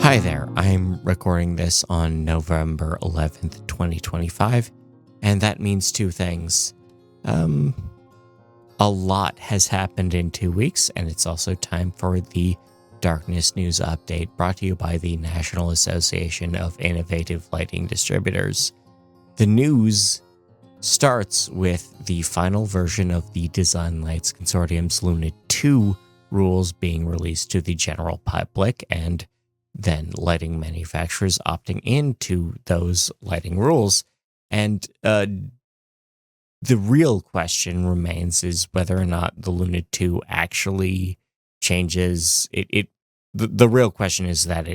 Hi there, I'm recording this on November 11th, 2025, and that means two things. A lot has happened in 2 weeks, and it's also time for the Darkness News Update brought to you by the National Association of Innovative Lighting Distributors. The news starts with the final version of the Design Lights Consortium's Luna 2 rules being released to the general public, and then lighting manufacturers opting into those lighting rules. And the real question remains is whether or not the Luna 2 actually changes it. The real question is that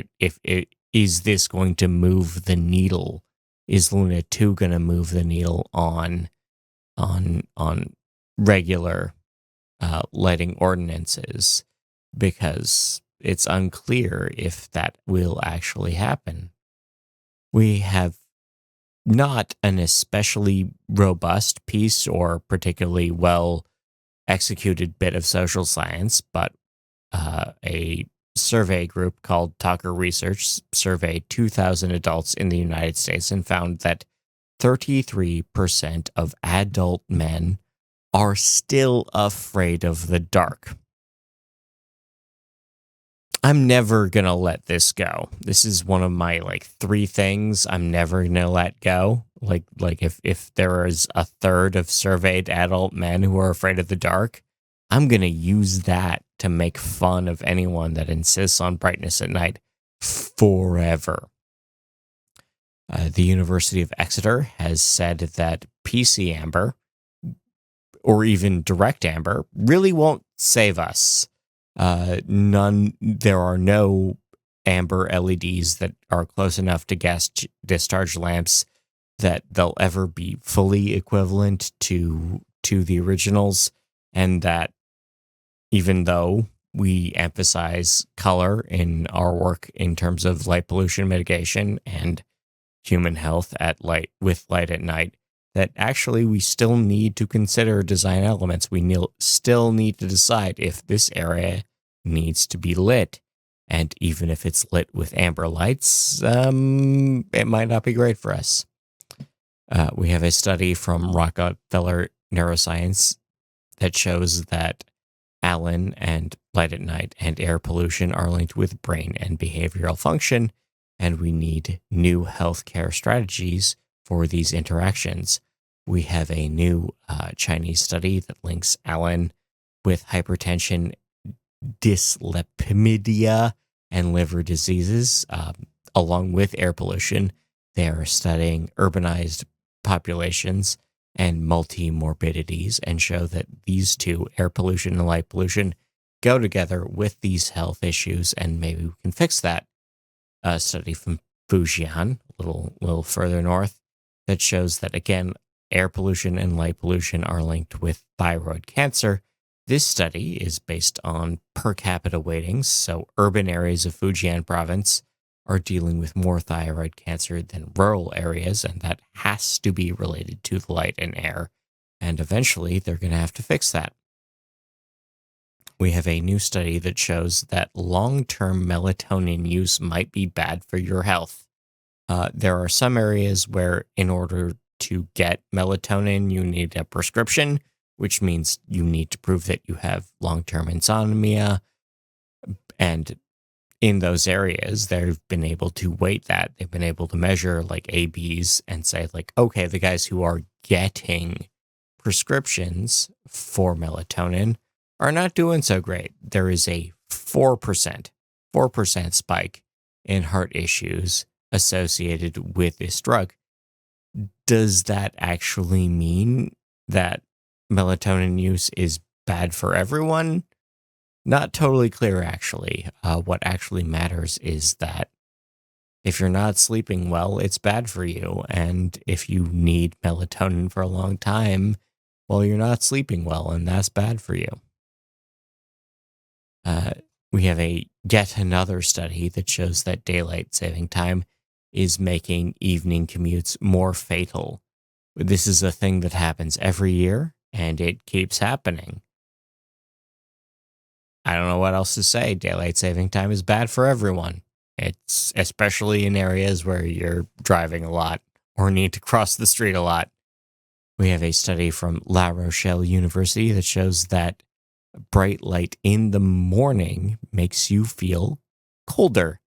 is this going to move the needle? Is Luna 2 going to move the needle on regular lighting ordinances? Because it's unclear if that will actually happen. We have not an especially robust piece or particularly well executed bit of social science, but a survey group called Tucker Research surveyed 2,000 adults in the United States and found that 33% of adult men are still afraid of the dark. I'm never going to let this go. This is one of my three things I'm never going to let go. Like if there is a third of surveyed adult men who are afraid of the dark, I'm going to use that to make fun of anyone that insists on brightness at night forever. The University of Exeter has said that PC amber, or even direct amber, really won't save us. There are no amber LEDs that are close enough to gas discharge lamps that they'll ever be fully equivalent to the originals, and that even though we emphasize color in our work in terms of light pollution mitigation and human health with light at night, that actually we still need to consider design elements. We still need to decide if this area needs to be lit. And even if it's lit with amber lights, it might not be great for us. We have a study from Rockefeller Neuroscience that shows that ALAN and light at night and air pollution are linked with brain and behavioral function, and we need new healthcare strategies for these interactions. We have a new Chinese study that links ALAN with hypertension, dyslipidemia, and liver diseases, along with air pollution. They are studying urbanized populations and multi-morbidities and show that these two, air pollution and light pollution, go together with these health issues, and maybe we can fix that. A study from Fujian, a little further north, that shows that, again, air pollution and light pollution are linked with thyroid cancer. This study is based on per capita weightings, so urban areas of Fujian province are dealing with more thyroid cancer than rural areas, and that has to be related to the light and air, and eventually they're going to have to fix that. We have a new study that shows that long-term melatonin use might be bad for your health. There are some areas where in order to get melatonin, you need a prescription, which means you need to prove that you have long-term insomnia. And in those areas, they've been able to weight that. They've been able to measure ABs and say okay, the guys who are getting prescriptions for melatonin are not doing so great. There is a 4% spike in heart issues associated with this drug. Does that actually mean that melatonin use is bad for everyone? Not totally clear, actually. What actually matters is that if you're not sleeping well, it's bad for you. And if you need melatonin for a long time, well, you're not sleeping well, and that's bad for you. We have yet another study that shows that daylight saving time is making evening commutes more fatal. This is a thing that happens every year, and it keeps happening. I don't know what else to say. Daylight saving time is bad for everyone. It's especially in areas where you're driving a lot or need to cross the street a lot. We have a study from La Rochelle University that shows that bright light in the morning makes you feel colder.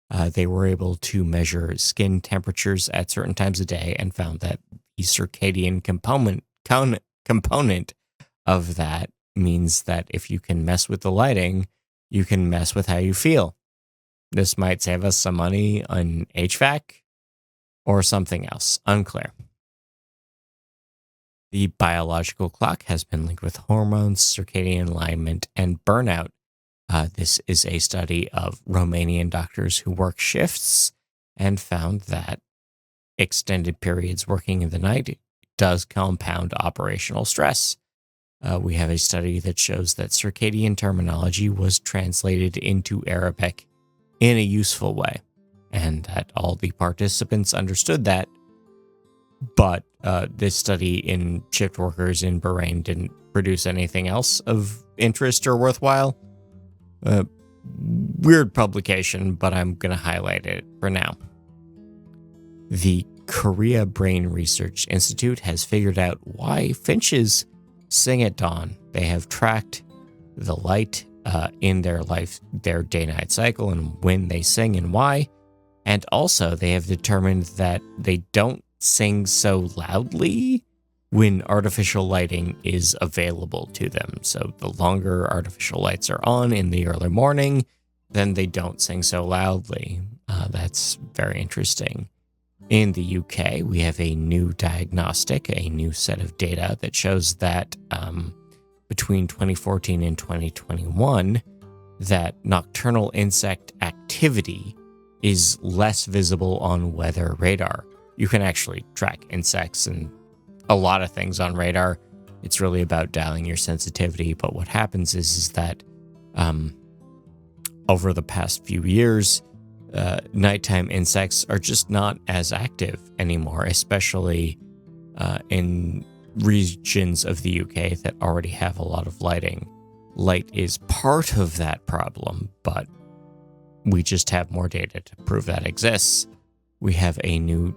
They were able to measure skin temperatures at certain times of day and found that the circadian component of that means that if you can mess with the lighting, you can mess with how you feel. This might save us some money on HVAC or something else. Unclear. The biological clock has been linked with hormones, circadian alignment, and burnout. This is a study of Romanian doctors who work shifts and found that extended periods working in the night does compound operational stress. We have a study that shows that circadian terminology was translated into Arabic in a useful way, and that all the participants understood that. But this study in shift workers in Bahrain didn't produce anything else of interest or worthwhile. Weird publication, but I'm going to highlight it for now. The Korea Brain Research Institute has figured out why finches sing at dawn. They have tracked the light in their day-night cycle and when they sing and why. And also, they have determined that they don't sing so loudly when artificial lighting is available to them. So the longer artificial lights are on in the early morning, then they don't sing so loudly. That's very interesting. In the UK, we have a new diagnostic, a new set of data that shows that between 2014 and 2021, that nocturnal insect activity is less visible on weather radar. You can actually track insects and a lot of things on radar. It's really about dialing your sensitivity. But what happens is that over the past few years, nighttime insects are just not as active anymore, especially in regions of the UK that already have a lot of lighting. Light is part of that problem, but we just have more data to prove that exists. We have a new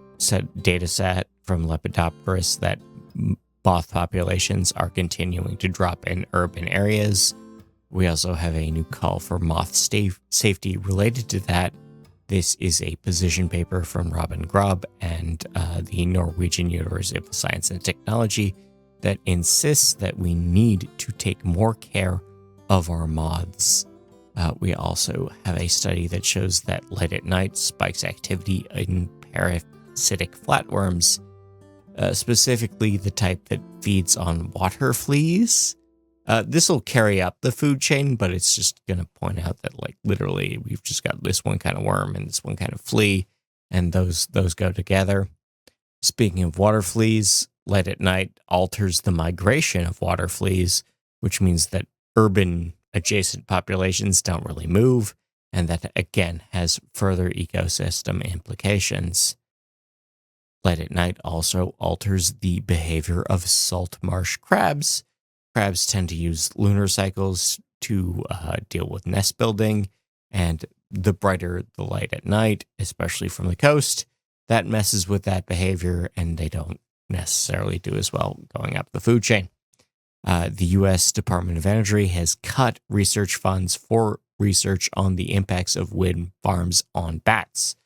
data set from Lepidopterus that moth populations are continuing to drop in urban areas. We also have a new call for moth safety related to that. This is a position paper from Robin Grob and the Norwegian University of Science and Technology that insists that we need to take more care of our moths. We also have a study that shows that light at night spikes activity in parasitic flatworms, specifically the type that feeds on water fleas. This will carry up the food chain, but it's just going to point out that, like, literally, we've just got this one kind of worm and this one kind of flea, and those go together. Speaking of water fleas, light at night alters the migration of water fleas, which means that urban adjacent populations don't really move, and that, again, has further ecosystem implications. Light at night also alters the behavior of salt marsh crabs. Crabs tend to use lunar cycles to deal with nest building, and the brighter the light at night, especially from the coast, that messes with that behavior, and they don't necessarily do as well going up the food chain. The U.S. Department of Energy has cut research funds for research on the impacts of wind farms on bats.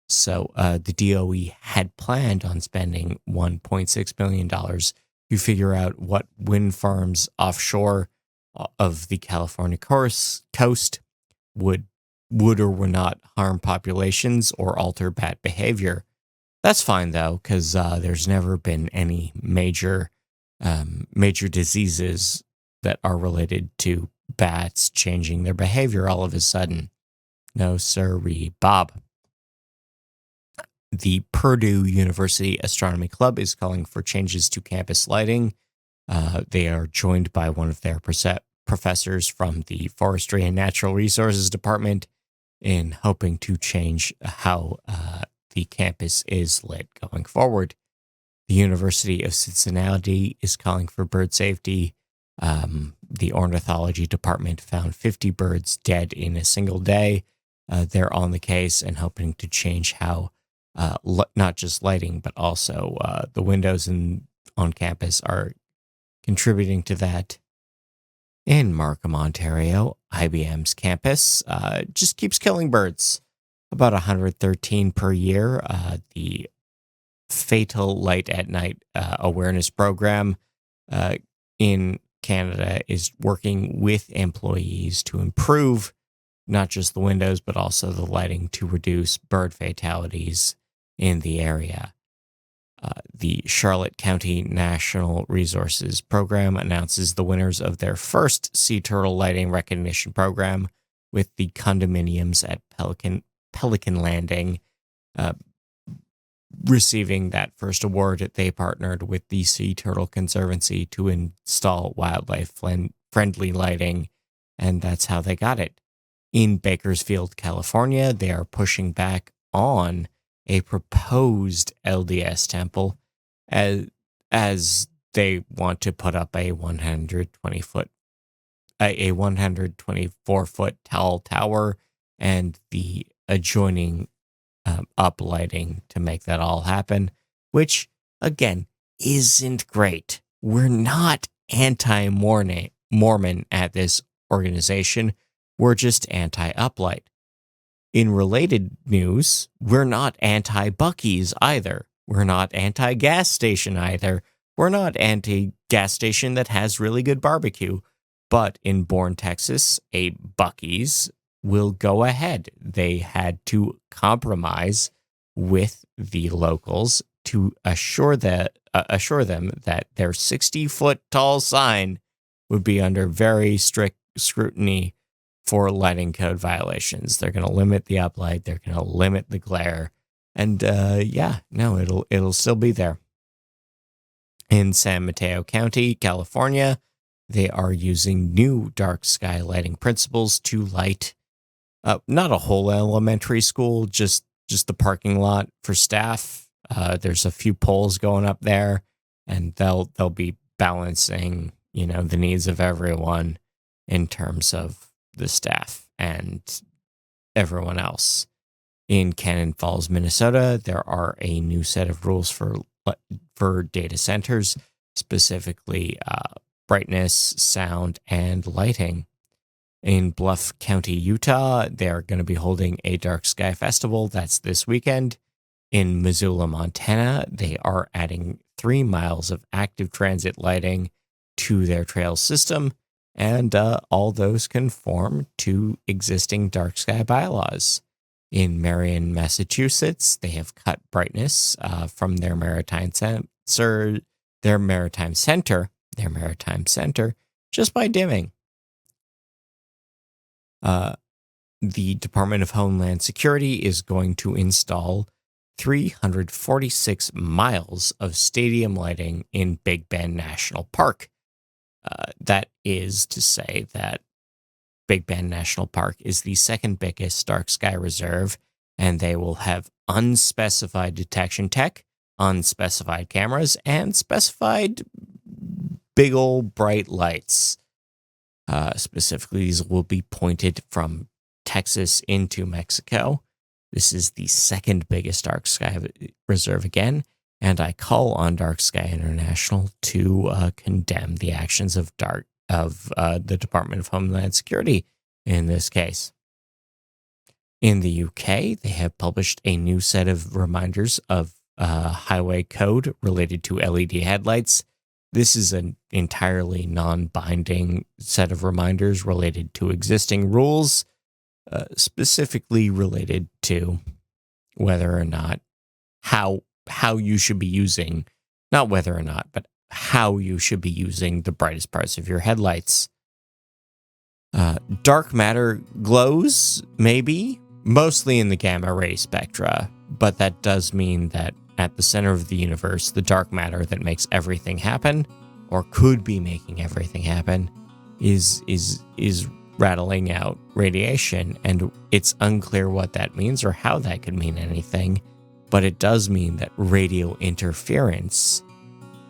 So the DOE had planned on spending $1.6 million to figure out what wind farms offshore of the California coast would or would not harm populations or alter bat behavior. That's fine, though, because there's never been any major diseases that are related to bats changing their behavior all of a sudden. No sirree, Bob. The Purdue University Astronomy Club is calling for changes to campus lighting. They are joined by one of their professors from the Forestry and Natural Resources Department in hoping to change how the campus is lit going forward. The University of Cincinnati is calling for bird safety. The ornithology department found 50 birds dead in a single day. they're on the case and hoping to change how not just lighting, but also the windows on campus are contributing to that. In Markham, Ontario, IBM's campus just keeps killing birds. About 113 per year. The Fatal Light at Night awareness program in Canada is working with employees to improve not just the windows, but also the lighting to reduce bird fatalities in the area. The Charlotte County National Resources Program announces the winners of their first sea turtle lighting recognition program, with the condominiums at Pelican Landing receiving that first award. They partnered with the Sea Turtle Conservancy to install wildlife-friendly lighting, and that's how they got it. In Bakersfield, California, they are pushing back on a proposed LDS temple as they want to put up a 124-foot tall tower and the adjoining uplighting to make that all happen, which again isn't great. We're not anti-Mormon at this organization. We're just anti-uplight. In related news, we're not anti-Buc-ee's either. We're not anti-gas station either. We're not anti-gas station that has really good barbecue. But in Bourne, Texas, a Buc-ee's will go ahead. They had to compromise with the locals to assure them that their 60-foot tall sign would be under very strict scrutiny for lighting code violations. They're going to limit the uplight. They're going to limit the glare. And it'll still be there. In San Mateo County, California, they are using new dark sky lighting principles to light not a whole elementary school, just the parking lot for staff. There's a few poles going up there, and they'll be balancing, the needs of everyone in terms of the staff and everyone else. In Cannon Falls, Minnesota, there are a new set of rules for data centers, specifically brightness, sound, and lighting. In Bluff County, Utah, they're going to be holding a Dark Sky Festival. That's this weekend. In Missoula, Montana, they are adding 3 miles of active transit lighting to their trail system, and all those conform to existing dark sky bylaws. In Marion, Massachusetts, they have cut brightness from their maritime center just by dimming. The Department of Homeland Security is going to install 346 miles of stadium lighting in Big Bend National Park. That is to say that Big Bend National Park is the second biggest dark sky reserve, and they will have unspecified detection tech, unspecified cameras, and specified big old bright lights. Specifically, these will be pointed from Texas into Mexico. This is the second biggest dark sky reserve again, and I call on Dark Sky International to condemn the actions of the Department of Homeland Security in this case. In the UK, they have published a new set of reminders of highway code related to LED headlights. This is an entirely non-binding set of reminders related to existing rules, specifically related to whether or not how you should be using, not whether or not, but how you should be using the brightest parts of your headlights. Dark matter glows, maybe, mostly in the gamma ray spectra, but that does mean that at the center of the universe, the dark matter that makes everything happen, or could be making everything happen, is rattling out radiation, and it's unclear what that means or how that could mean anything, but it does mean that radio interference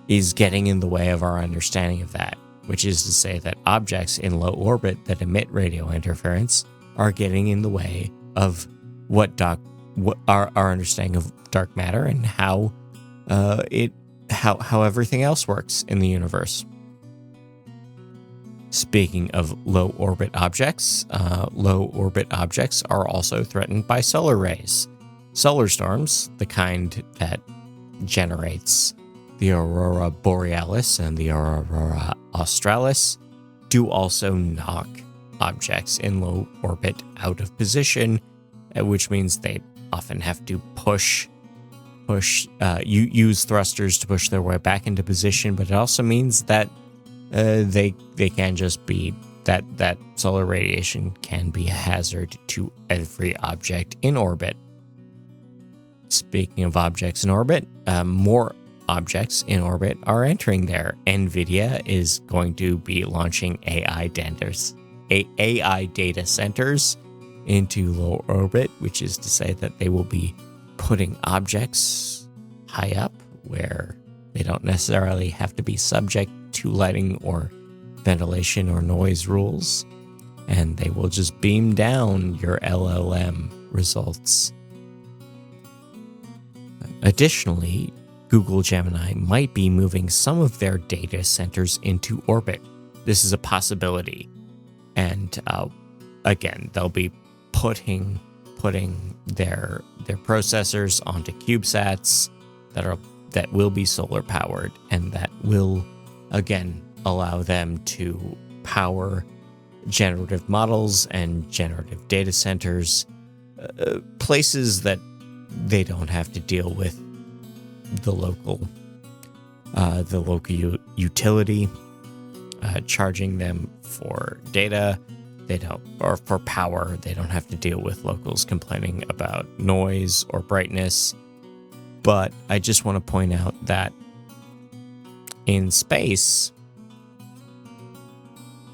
is getting in the way of our understanding of that, which is to say that objects in low orbit that emit radio interference are getting in the way what our understanding of dark matter and how how everything else works in the universe. Speaking of low orbit objects are also threatened by solar rays. Solar storms, the kind that generates the aurora borealis and the aurora australis, do also knock objects in low orbit out of position, which means they often have to use thrusters to push their way back into position, but it also means that they can just be that solar radiation can be a hazard to every object in orbit. Speaking of objects in orbit, more objects in orbit are entering there. NVIDIA is going to be launching AI data centers into low orbit, which is to say that they will be putting objects high up where they don't necessarily have to be subject to lighting or ventilation or noise rules, and they will just beam down your LLM results. Additionally, Google Gemini might be moving some of their data centers into orbit. This is a possibility, and again, they'll be putting their processors onto CubeSats that will be solar powered, and that will again allow them to power generative models and generative data centers, places that they don't have to deal with the local utility charging them for data. They don't, or for power. They don't have to deal with locals complaining about noise or brightness. But I just want to point out that in space,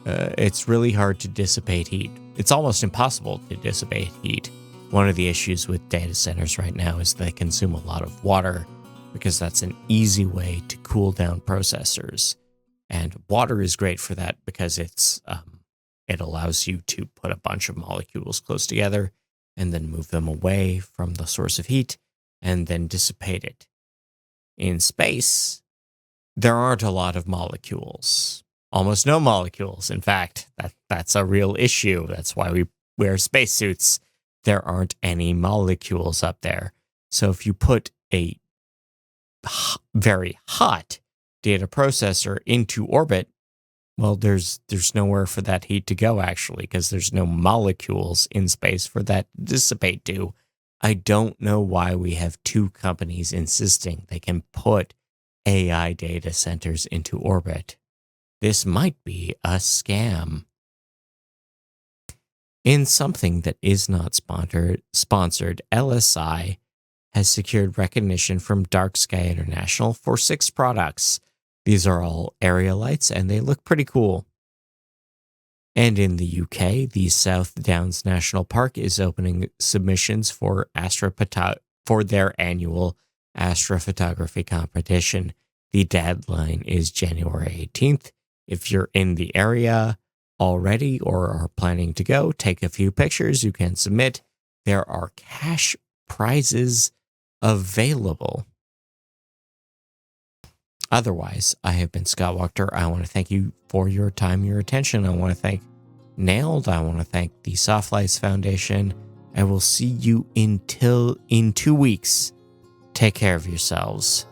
it's really hard to dissipate heat. It's almost impossible to dissipate heat. One of the issues with data centers right now is they consume a lot of water, because that's an easy way to cool down processors. And water is great for that because it allows you to put a bunch of molecules close together and then move them away from the source of heat and then dissipate it. In space, there aren't a lot of molecules. Almost no molecules. In fact, that's a real issue. That's why we wear spacesuits. There aren't any molecules up there. So if you put a very hot data processor into orbit, well, there's nowhere for that heat to go, actually, because there's no molecules in space for that to dissipate to. I don't know why we have two companies insisting they can put AI data centers into orbit. This might be a scam. In something that is not sponsored, LSI has secured recognition from Dark Sky International for 6 products. These are all area lights, and they look pretty cool. And in the UK, the South Downs National Park is opening submissions for their annual astrophotography competition. The deadline is January 18th. If you're in the area already or are planning to go, take a few pictures. You can submit. There are cash prizes available. Otherwise, I have been Scott Wachter. I want to thank you for your time, your attention. I want to thank Nailed. I want to thank the Soft Lights Foundation. I will see you in 2 weeks. Take care of yourselves.